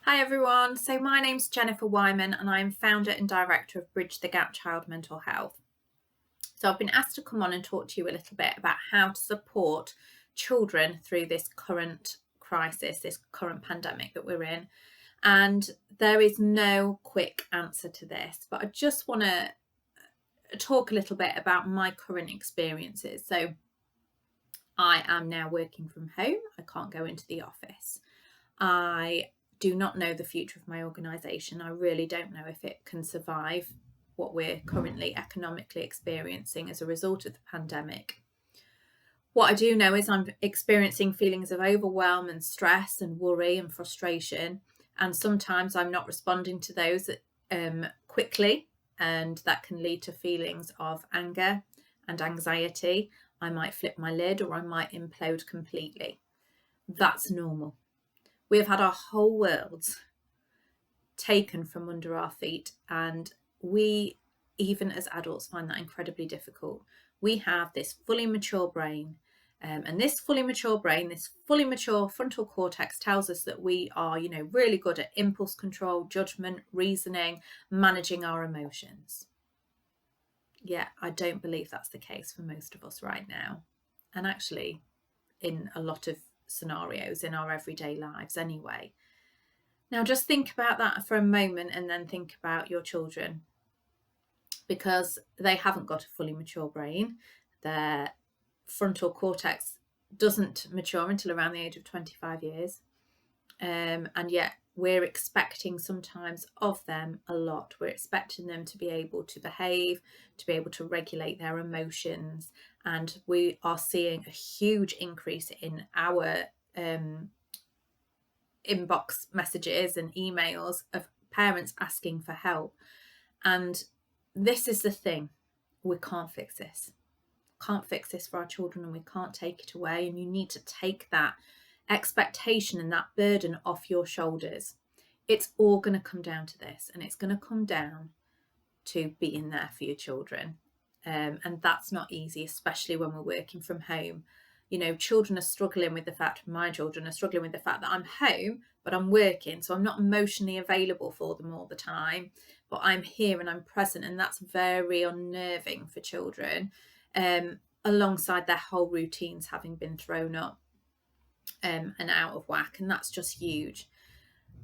Hi everyone, so my name's Jennifer Wyman and I'm founder and director of Bridge the Gap Child Mental Health. So I've been asked to come on and talk to you a little bit about how to support children through this current crisis, this current pandemic that we're in. And there is no quick answer to this, but I just want to talk a little bit about my current experiences. So I am now working from home. I can't go into the office. I do not know the future of my organisation. I really don't know if it can survive what we're currently economically experiencing as a result of the pandemic. What I do know is I'm experiencing feelings of overwhelm and stress and worry and frustration, and sometimes I'm not responding to those quickly, and that can lead to feelings of anger and anxiety. I might flip my lid or I might implode completely. That's normal. We have had our whole world taken from under our feet, and we, even as adults, find that incredibly difficult. We have this fully mature brain, and this fully mature brain, this fully mature frontal cortex tells us that we are, really good at impulse control, judgment, reasoning, managing our emotions. Yeah, I don't believe that's the case for most of us right now. And actually, in a lot of scenarios in our everyday lives anyway. Now just think about that for a moment and then think about your children, because they haven't got a fully mature brain. Their frontal cortex doesn't mature until around the age of 25 years. And yet we're expecting sometimes of them a lot. We're expecting them to be able to behave, to be able to regulate their emotions. And we are seeing a huge increase in our inbox messages and emails of parents asking for help. And this is the thing, we can't fix this. Can't fix this for our children, and we can't take it away. And you need to take that expectation and that burden off your shoulders. It's all going to come down to this, and it's going to come down to being there for your children. And that's not easy, especially when we're working from home. Children are struggling with the fact, my children are struggling with the fact that I'm home, but I'm working. So I'm not emotionally available for them all the time, but I'm here and I'm present. And that's very unnerving for children, alongside their whole routines having been thrown up and out of whack. And that's just huge.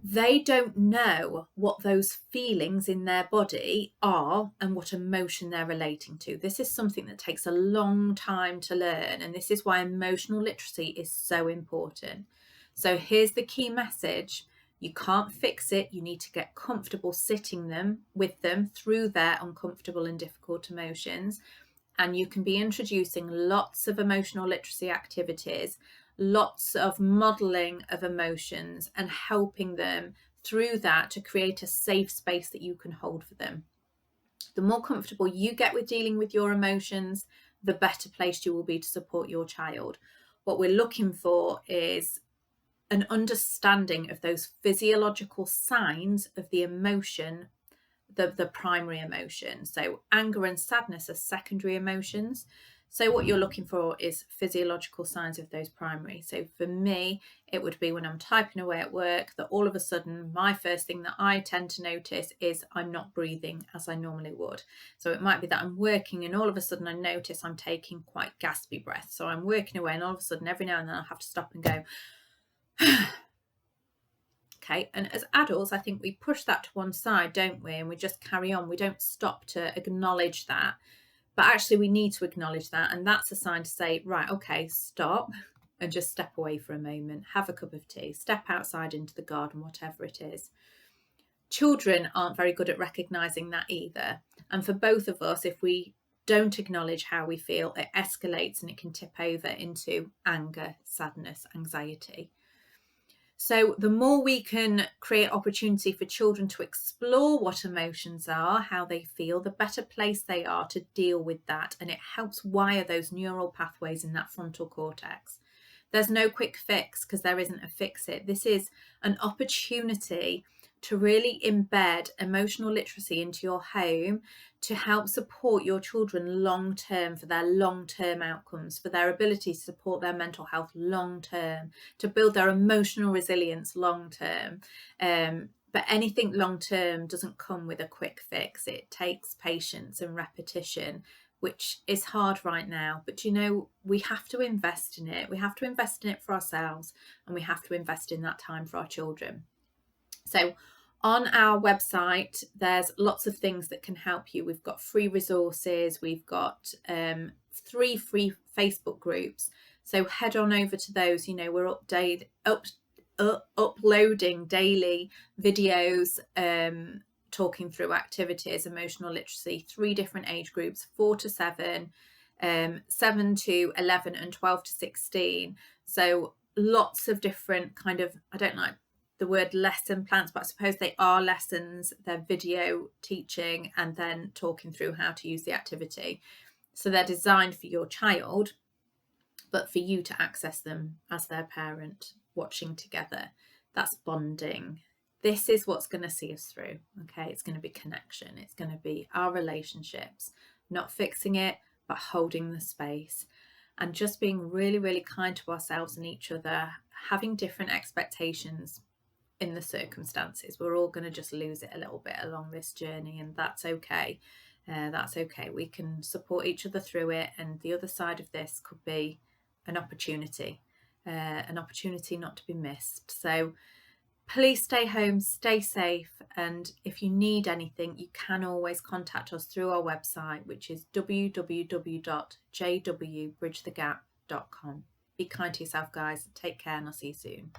They don't know what those feelings in their body are and what emotion they're relating to. This is something that takes a long time to learn, and this is why emotional literacy is so important. So here's the key message. You can't fix it. You need to get comfortable sitting with them through their uncomfortable and difficult emotions. And you can be introducing lots of emotional literacy activities, lots of modeling of emotions, and helping them through that to create a safe space that you can hold for them. The more comfortable you get with dealing with your emotions, the better placed you will be to support your child. What we're looking for is an understanding of those physiological signs of the emotion, the primary emotion. So anger and sadness are secondary emotions. So what you're looking for is physiological signs of those primary. So for me, it would be when I'm typing away at work that all of a sudden, my first thing that I tend to notice is I'm not breathing as I normally would. So it might be that I'm working and all of a sudden I notice I'm taking quite gaspy breaths. So I'm working away and all of a sudden every now and then I have to stop and go, okay. And as adults, I think we push that to one side, don't we? And we just carry on. We don't stop to acknowledge that. But actually, we need to acknowledge that. And that's a sign to say, right, okay, stop and just step away for a moment, have a cup of tea, step outside into the garden, whatever it is. Children aren't very good at recognizing that either. And for both of us, if we don't acknowledge how we feel, it escalates and it can tip over into anger, sadness, anxiety. So the more we can create opportunity for children to explore what emotions are, how they feel, the better place they are to deal with that. And it helps wire those neural pathways in that frontal cortex. There's no quick fix because there isn't a fix it. This is an opportunity to really embed emotional literacy into your home to help support your children long term for their long term outcomes, for their ability to support their mental health long term, to build their emotional resilience long term. But anything long term doesn't come with a quick fix. It takes patience and repetition, which is hard right now. But you know, we have to invest in it. We have to invest in it for ourselves, and we have to invest in that time for our children. So on our website, there's lots of things that can help you. We've got free resources. We've got 3 free Facebook groups. So head on over to those. You know, we're uploading daily videos, talking through activities, emotional literacy, 3 different age groups, 4 to 7, 7 to 11, and 12 to 16. So lots of different kind of, I don't like the word lesson plans, but I suppose they are lessons. They're video teaching and then talking through how to use the activity. So they're designed for your child, but for you to access them as their parent, watching together. That's bonding. This is what's going to see us through. Okay, it's going to be connection. It's going to be our relationships, not fixing it, but holding the space. And just being really, really kind to ourselves and each other, having different expectations in the circumstances. We're all going to just lose it a little bit along this journey, and that's okay. That's okay. We can support each other through it, and the other side of this could be an opportunity not to be missed. So please stay home, stay safe, and if you need anything, you can always contact us through our website, which is www.jwbridgethegap.com. Be kind to yourself, guys. Take care, and I'll see you soon.